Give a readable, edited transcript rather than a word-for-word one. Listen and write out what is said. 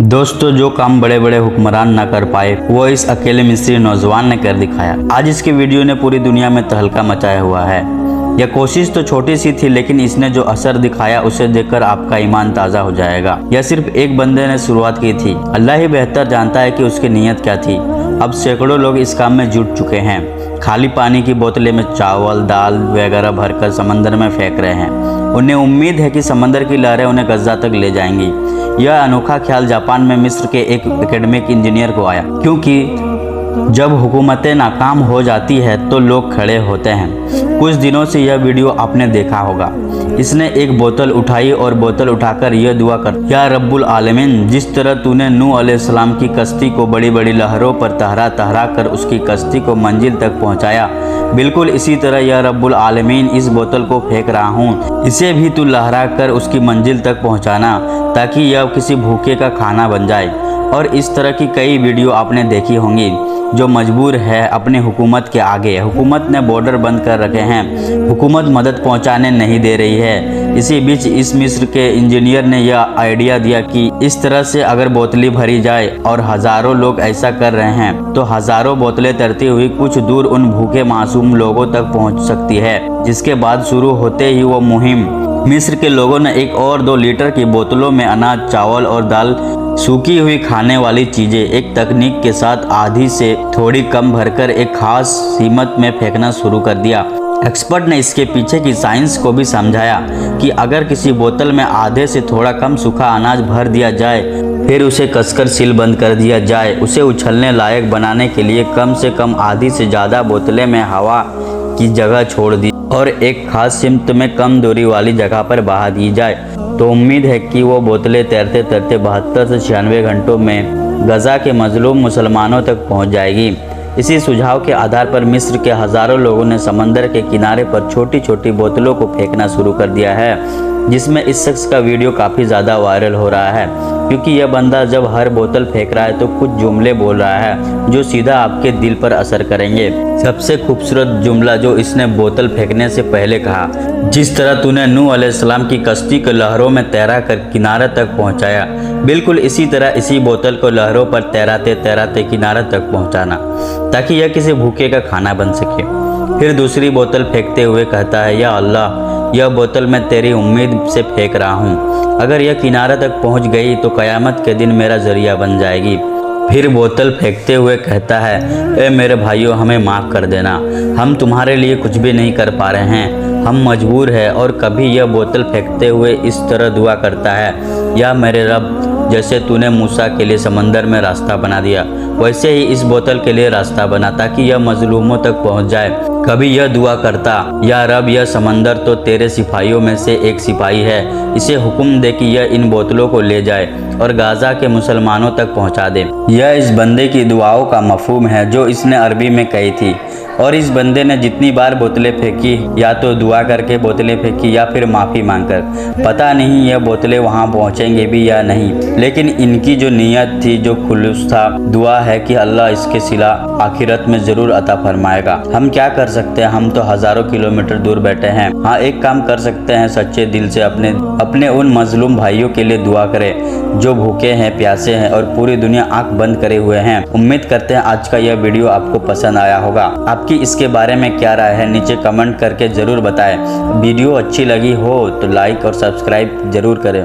दोस्तों, जो काम बड़े बड़े हुक्मरान ना कर पाए वो इस अकेले मिस्री नौजवान ने कर दिखाया। आज इसकी वीडियो ने पूरी दुनिया में तहलका मचाया हुआ है। यह कोशिश तो छोटी सी थी, लेकिन इसने जो असर दिखाया उसे देखकर आपका ईमान ताज़ा हो जाएगा। यह सिर्फ एक बंदे ने शुरुआत की थी। अल्लाह ही बेहतर जानता है कि उसकी नीयत क्या थी। अब सैकड़ों लोग इस काम में जुट चुके हैं। खाली पानी की बोतलें में चावल दाल वगैरह भरकर समंदर में फेंक रहे हैं। उन्हें उम्मीद है कि समंदर की लहरें उन्हें गज़ा तक ले जाएंगी। यह अनोखा ख्याल जापान में मिस्र के एक एकेडमिक इंजीनियर को आया, क्योंकि जब हुकूमतें नाकाम हो जाती है तो लोग खड़े होते हैं। कुछ दिनों से यह वीडियो आपने देखा होगा। इसने एक बोतल उठाई और बोतल उठाकर यह दुआ कर, या रब्बुल आलमीन, जिस तरह तूने नूह अलैहिस्सलाम की कश्ती को बड़ी बड़ी लहरों पर तहरा कर उसकी कश्ती को मंजिल तक पहुंचाया, बिल्कुल इसी तरह या रब्बुल आलमीन इस बोतल को फेंक रहा हूँ, इसे भी तू लहरा कर उसकी मंजिल तक पहुँचाना, ताकि यह किसी भूखे का खाना बन जाए। और इस तरह की कई वीडियो आपने देखी होंगी। जो मजबूर है अपने हुकूमत के आगे। हुकूमत ने बॉर्डर बंद कर रखे हैं, हुकूमत मदद पहुंचाने नहीं दे रही है। इसी बीच इस मिस्र के इंजीनियर ने यह आइडिया दिया कि इस तरह से अगर बोतलें भरी जाए और हज़ारों लोग ऐसा कर रहे हैं तो हज़ारों बोतलें तैरती हुई कुछ दूर उन भूखे मासूम लोगों तक पहुंच सकती है। जिसके बाद शुरू होते ही वो मुहिम, मिस्र के लोगों ने 1 और 2 लीटर की बोतलों में अनाज, चावल और दाल, सूखी हुई खाने वाली चीजें एक तकनीक के साथ आधी से थोड़ी कम भरकर एक खास सीमत में फेंकना शुरू कर दिया। एक्सपर्ट ने इसके पीछे की साइंस को भी समझाया कि अगर किसी बोतल में आधे से थोड़ा कम सूखा अनाज भर दिया जाए, फिर उसे कसकर सील बंद कर दिया जाए, उसे उछलने लायक बनाने के लिए कम से कम आधी से ज़्यादा बोतलें में हवा की जगह छोड़ दी और एक खास सिमत में कम दूरी वाली जगह पर बहा दी जाए, तो उम्मीद है कि वो बोतलें तैरते तैरते 72 से 96 घंटों में गजा के मजलूम मुसलमानों तक पहुंच जाएगी। इसी सुझाव के आधार पर मिस्र के हज़ारों लोगों ने समंदर के किनारे पर छोटी छोटी बोतलों को फेंकना शुरू कर दिया है, जिसमें इस शख्स का वीडियो काफ़ी ज़्यादा वायरल हो रहा है, क्योंकि यह बंदा जब हर बोतल फेंक रहा है तो कुछ जुमले बोल रहा है जो सीधा आपके दिल पर असर करेंगे। सबसे खूबसूरत जुमला जो इसने बोतल फेंकने से पहले कहा, जिस तरह तूने नूह अलैहिस्सलाम की कश्ती को लहरों में तैरा कर किनारे तक पहुंचाया, बिल्कुल इसी तरह इसी बोतल को लहरों पर तैराते तैराते किनारे तक पहुंचाना, ताकि यह किसी भूखे का खाना बन सके। फिर दूसरी बोतल फेंकते हुए कहता है, या अल्लाह, यह बोतल मैं तेरी उम्मीद से फेंक रहा हूँ। अगर यह किनारे तक पहुँच गई तो क़यामत के दिन मेरा ज़रिया बन जाएगी। फिर बोतल फेंकते हुए कहता है, ए मेरे भाइयों, हमें माफ़ कर देना, हम तुम्हारे लिए कुछ भी नहीं कर पा रहे हैं, हम मजबूर हैं। और कभी यह बोतल फेंकते हुए इस तरह दुआ करता है, या मेरे रब, जैसे तूने मूसा के लिए समंदर में रास्ता बना दिया, वैसे ही इस बोतल के लिए रास्ता बना, ताकि यह मजलूमों तक पहुंच जाए। कभी यह दुआ करता, या रब, यह समंदर तो तेरे सिपाहियों में से एक सिपाही है, इसे हुक्म दे कि यह इन बोतलों को ले जाए और गाज़ा के मुसलमानों तक पहुंचा दे। यह इस बंदे की दुआओं का मफहूम है जो इसने अरबी में कही थी। और इस बंदे ने जितनी बार बोतलें फेंकी, या तो दुआ करके बोतलें फेंकी या फिर माफ़ी मांगकर, पता नहीं यह बोतलें वहां पहुंचेंगी भी या नहीं, लेकिन इनकी जो नीयत थी, जो खुलूस था, दुआ है कि अल्लाह इसके सिला आखिरत में ज़रूर अता फरमाएगा। हम क्या कर सकते हैं, हम तो हज़ारों किलोमीटर दूर बैठे हैं। हाँ, एक काम कर सकते हैं, सच्चे दिल से अपने उन मजलूम भाइयों के लिए दुआ करें जो भूखे हैं, प्यासे हैं और पूरी दुनिया आंख बंद करे हुए हैं। उम्मीद करते हैं आज का यह वीडियो आपको पसंद आया होगा। आपकी इसके बारे में क्या राय है, नीचे कमेंट करके ज़रूर बताएं। वीडियो अच्छी लगी हो तो लाइक और सब्सक्राइब ज़रूर करें।